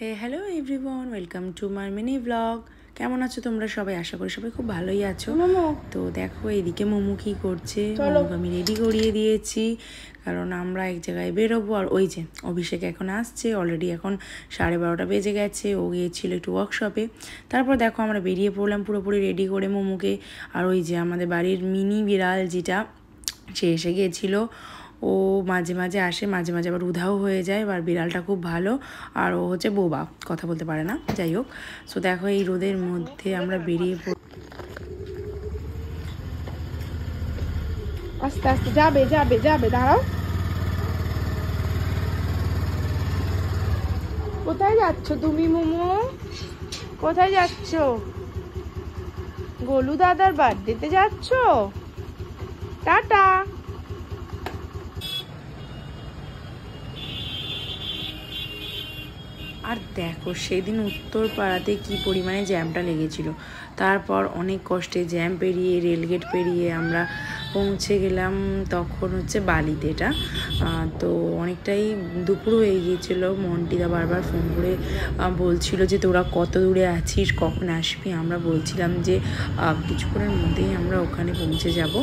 Hey hello everyone, welcome to my mini blog. কেমন আছো তোমরা সবাই? আশা করি সবাই খুব ভালোই আছো। তো দেখো এদিকে মোমো কী করছে। মোমোকে আমি রেডি করিয়ে দিয়েছি, কারণ আমরা এক জায়গায় বেরোবো। আর ওই যে অভিষেক এখন আসছে, অলরেডি এখন 12:30 বেজে গেছে। ও গিয়েছিল একটু ওয়ার্কশপে। তারপর দেখো আমরা বেরিয়ে পড়লাম পুরোপুরি রেডি করে মোমোকে। আর ওই যে আমাদের বাড়ির মিনি বিড়াল যেটা, সে এসে গিয়েছিলো। ও মাঝে মাঝে আসে, মাঝে মাঝে আবার উধাও হয়ে যায়। আর বিড়ালটা খুব ভালো, আর ও হচ্ছে বোবা, কথা বলতে পারে না। যাই হোক, সো দেখো এই রোদের মধ্যে আমরা বেরিয়ে আস্তে আস্তে যাবে যাবে যাবে, দাঁড়াও। কোথায় যাচ্ছ তুমি মোমো? কোথায় যাচ্ছ? গোলু দাদার বার্থডেতে যাচ্ছ? টাটা। আর দেখো সেদিন উত্তরপাড়াতে কি পরিমাণে জ্যামটা লেগেছিল। তারপর অনেক কষ্টে জ্যাম পেরিয়ে, রেলগেট পেরিয়ে আমরা পৌঁছে গেলাম তখন হচ্ছে বালিতে। এটা তো অনেকটাই দুপুর হয়ে গিয়েছিল। মন্টিদা বারবার ফোন করে বলছিল যে তোরা কত দূরে আছিস, কখন আসবি। আমরা বলছিলাম যে কিছুক্ষণের মধ্যেই আমরা ওখানে পৌঁছে যাব।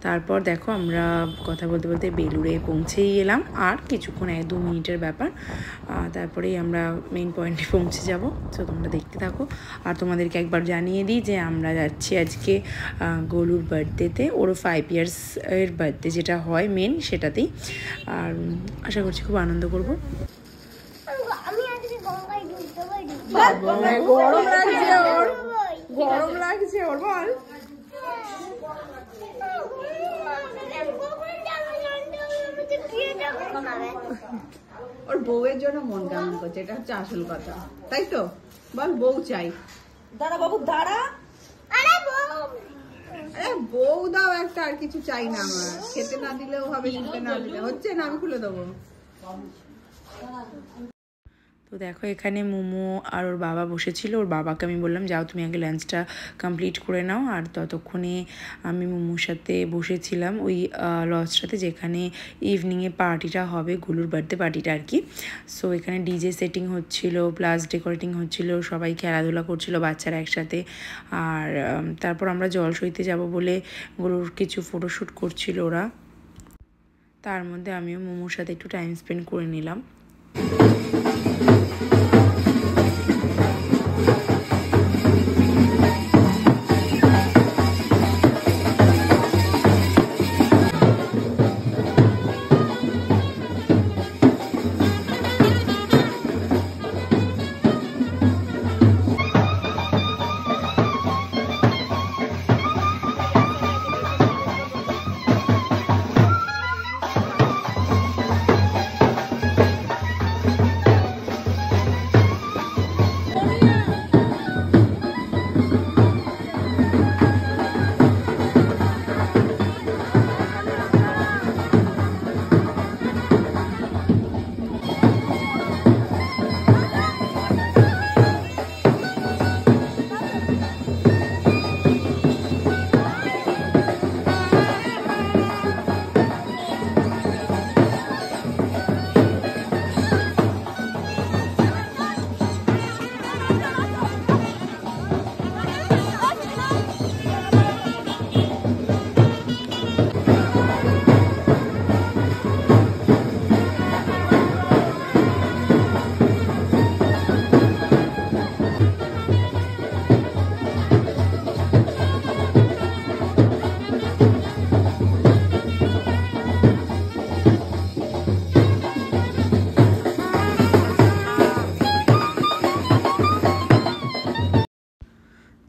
তারপর দেখো আমরা কথা বলতে বলতে বেলুড়ে পৌঁছেই গেলাম, আর কিছুক্ষণ 1-2 মিনিটের ব্যাপার। তারপরেই আমরা মেইন পয়েন্টে পৌঁছে যাব। তো তোমরা দেখতে থাকো। আর তোমাদেরকে একবার জানিয়ে দিই যে আমরা যাচ্ছি আজকে গোলুর বার্থডেতে। ওরও 5 years এর বার্থডে যেটা হয় মেন, সেটাতেই। আর আশা করছি খুব আনন্দ করবো। গরম লাগছে ওর, বল। ওর বউয়ের জন্য মন কেমন করছে, এটা হচ্ছে আসল কথা, তাই তো? বল, বউ চাই। দাঁড়া বাবু দাঁড়া। আরে বউ দাও একটা, আর কিছু চাই না আমার। খেতে না দিলেও হবে, শুতে না দিলে হচ্ছে না, আমি খুলে দেবো। তো দেখো এখানে মোমো আর ওর বাবা বসেছিল। ওর বাবাকে আমি বললাম যাও তুমি আগে লাঞ্চটা কমপ্লিট করে নাও। আর ততক্ষণে আমি মোমোর সাথে বসেছিলাম ওই লজটাতে, যেখানে ইভিনিংয়ে পার্টিটা হবে, গুলুর বার্থডে পার্টিটা আর কি। সো এখানে ডিজে সেটিং হচ্ছিল, প্লাস ডেকোরেটিং হচ্ছিল, সবাই খেলাধুলা করছিল বাচ্চারা একসাথে। আর তারপর আমরা জল সইতে যাব বলে গুলুর কিছু ফটোশ্যুট করছিল ওরা। তার মধ্যে আমিও মোমোর সাথে একটু টাইম স্পেন্ড করে নিলাম।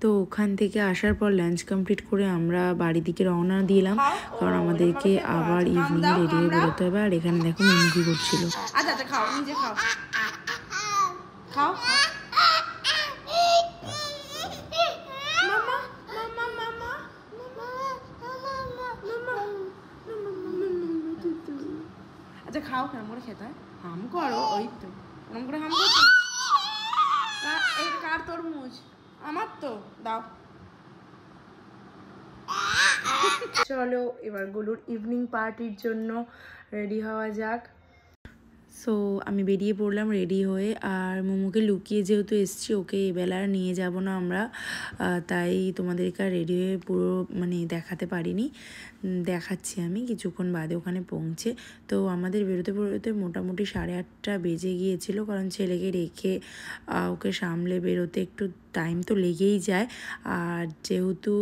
তো ওখান থেকে আসার পর লাঞ্চ কমপ্লিট করে আমরা বাড়ির দিকে রওনা দিলাম, কারণ আমাদেরকে আবার ইভিনিং রেডি হয়ে বেরোতে হবে। আর এখানে দেখো মোমো কি করছিল। আচ্ছা আচ্ছা, খাও, নিজে খাও, খাও। আচ্ছা খাও, কেমন করে খেতে হয় হাম করো, ওই তো ওরম করে হাম করছো। এই কার তরমুজ? আমার তো দাও। চলো এবার গুলুর ইভিনিং পার্টির জন্য রেডি হওয়া যাক। সো আমি বেরিয়ে পড়লাম রেডি হয়ে। আর মোমোকে লুকিয়ে যেহেতু এসছি, ওকে এবেলা আর নিয়ে যাব না আমরা, তাই তোমাদেরকে আর রেডি হয়ে পুরো মানে দেখাতে পারিনি। দেখাচ্ছি আমি কিছুক্ষণ বাদে ওখানে পৌঁছে। তো আমাদের বেরোতে বেরোতে মোটামুটি 8:30 বেজে গিয়েছিল, কারণ ছেলেকে রেখে ওকে সামলে বেরোতে একটু টাইম তো লেগেই যায়। আর যেহেতু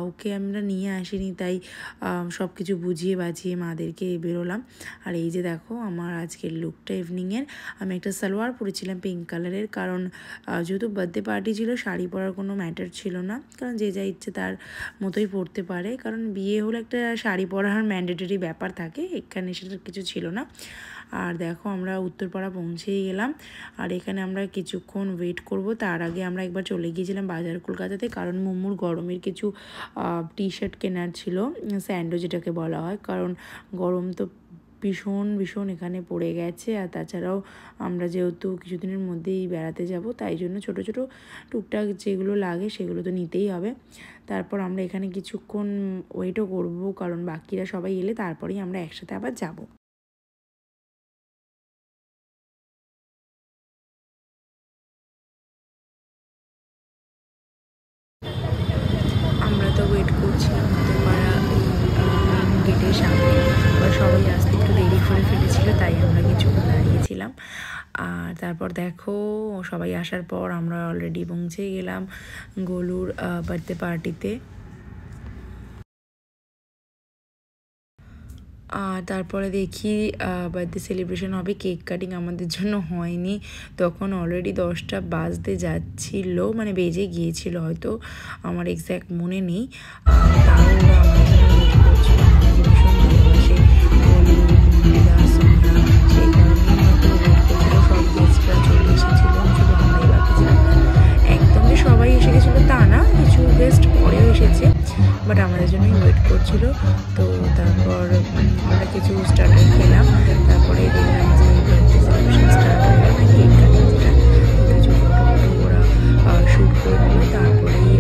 ওকে আমরা নিয়ে আসিনি, তাই সব কিছু বুঝিয়ে বাজিয়ে মাদেরকে বেরোলাম। আর এই যে দেখো আমার আজকের লুকটা ইভিনিংয়ের। আমি একটা সালোয়ার পরেছিলাম পিঙ্ক কালারের, কারণ যেহেতু বার্থডে পার্টি ছিল, শাড়ি পরার কোনো ম্যাটার ছিল না, কারণ যে যা ইচ্ছে তার মতোই পরতে পারে। কারণ বিয়ে হলে একটা শাড়ি পরার ম্যান্ডেটরি ব্যাপার থাকে, এখানে সেটা কিছু ছিল না। আর দেখো আমরা উত্তরপাড়া পৌঁছেই গেলাম। আর এখানে আমরা কিছুক্ষণ ওয়েট করব। তার আগে আমরা একবার চলে গিয়েছিলাম বাজার কলকাতাতে, কারণ মোমোর গরমের কিছু টি শার্ট কেনার ছিল, স্যান্ডো যেটাকে বলা হয়, কারণ গরম তো ভীষণ ভীষণ এখানে পড়ে গেছে। আর তাছাড়াও আমরা যেহেতু কিছুদিনের মধ্যেই বেড়াতে যাব, তাই জন্য ছোট ছোট টুকটাক যেগুলো লাগে সেগুলো তো নিতেই হবে। তারপর আমরা এখানে কিছুক্ষণ ওয়েটও করব, কারণ বাকিরা সবাই এলে তারপরেই আমরা একসাথে আবার যাব। আমরা তো ওয়েট করছিলাম উত্তরপাড়া মেন গেটের সামনে। আবার সবাই আসতে একটু দেরি করে ফেলেছিল, তাই আমরা কিছুক্ষণ দাঁড়িয়েছিলাম। আর তারপর দেখো সবাই আসার পর আমরা অলরেডি পৌঁছে গেলাম গোলুর বার্থডে পার্টিতে। আর তারপরে দেখি বার্থডে সেলিব্রেশন হবে, কেক কাটিং আমাদের জন্য হয়নি, তখন অলরেডি 10টা বাজতে যাচ্ছিল, মানে বেজে গিয়েছিল হয়তো, আমার এক্স্যাক্ট মনে নেই। তাও ওরা আমার জন্য ওয়েট করছিল, আমাকে ভীষণ ভালোবাসে বলি সোনিয়া, সেই কারণেই হয়তো ওয়েট করছিল। সব গেস্টরা চলে এসেছিল, শুধু আমরাই বাকি ছিলাম। একদম যে সবাই এসে গেছিলো তা না, কিছু গেস্ট পরেও এসেছে, বাট আমাদের জন্যই ওয়েট করছিল। তো তারপর আমরা কিছু স্টার্টার খেলাম, তারপরে দেখলাম যে বার্থডে সেলিব্রেশন স্টার্ট হয়ে গেল, কেক কাটিং যেটা, কিছু ফটো ওরা শ্যুট করে দিল, তারপরেই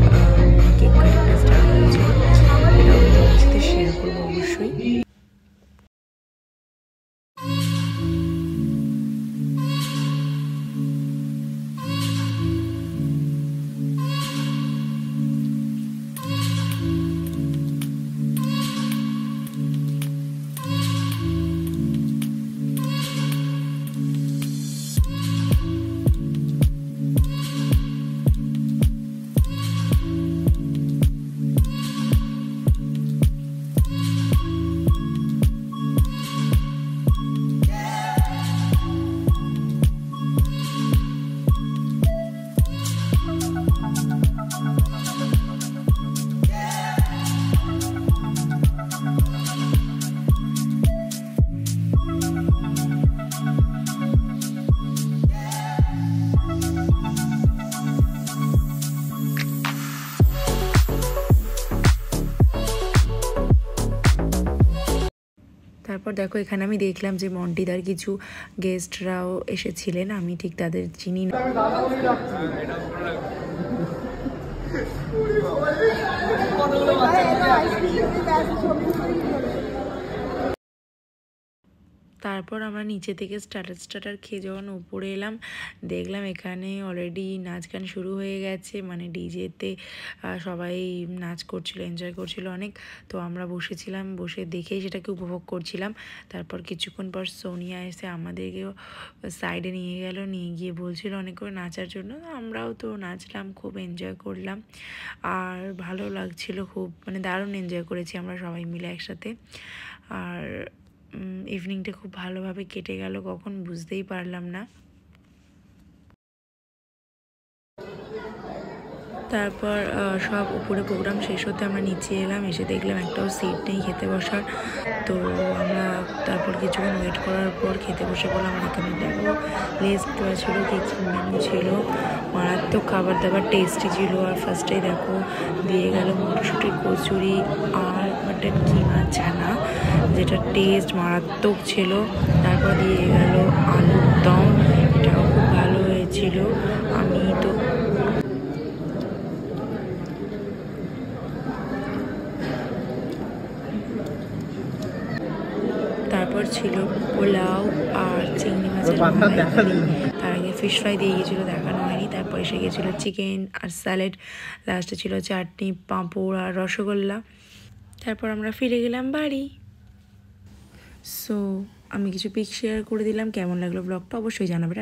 কেক কাটিংটা স্টার্ট হয়েছিল। এটা আমি তোমার সাথে শেয়ার করবো অবশ্যই। তারপর দেখো এখানে আমি দেখলাম যে মন্টিদার কিছু গেস্টরাও এসেছিলেন, আমি ঠিক তাদের চিনি না। তারপর আমরা নিচে থেকে স্টার্টার খেয়ে যখন উপরে এলাম, দেখলাম এখানে অলরেডি নাচ গান শুরু হয়ে গেছে, মানে ডিজেতে সবাই নাচ করছিল, এনজয় করছিল অনেক। তো আমরা বসেছিলাম, বসে দেখেই সেটাকে উপভোগ করছিলাম। তারপর কিছুক্ষণ পর সোনিয়া এসে আমাদেরকেও সাইডে নিয়ে গেল, নিয়ে গিয়ে বলছিল অনেক করে নাচার জন্য। আমরাও তো নাচলাম, খুব এনজয় করলাম, আর ভালো লাগছিল খুব, মানে দারুণ এনজয় করেছি আমরা সবাই মিলে একসাথে। আর ইভিনিংটা খুব ভালোভাবে কেটে গেল, কখন বুঝতেই পারলাম না। তারপর সব উপরে প্রোগ্রাম শেষ হতে আমরা নিচে এলাম, এসে দেখলাম একটাও সিট নেই খেতে বসার। তো আমরা তারপর কিছুক্ষণ ওয়েট করার পর খেতে বসে পড়লাম। আর এখানে দেখো লিস্ট ছিল, কি মেনু ছিল, মারাত্মক খাবার দাবার, টেস্টি ছিল। আর ফার্স্টেই দেখো দিয়ে গেল মটরশুঁটির কচুরি আর মাটন কিমা ছানা, যেটা টেস্ট মারাত্মক ছিল। তারপর দিয়ে গেল আলুর দম, এটাও খুব ভালো হয়েছিল। আমি তো তারপর ছিল পোলাও আর চিংড়ি মাছের মালাইকারি, তার আগে ফিশ ফ্রাই দিয়ে গিয়েছিলো, দেখানো হয়নি। তারপর এসে গিয়েছিলো চিকেন আর স্যালাড, লাস্টে ছিল চাটনি, পাঁপড় আর রসগোল্লা। তারপর আমরা ফিরে গেলাম বাড়ি। সো আমি কিছু পিক শেয়ার করে দিলাম, কেমন লাগলো ব্লগটা অবশ্যই জানাবে।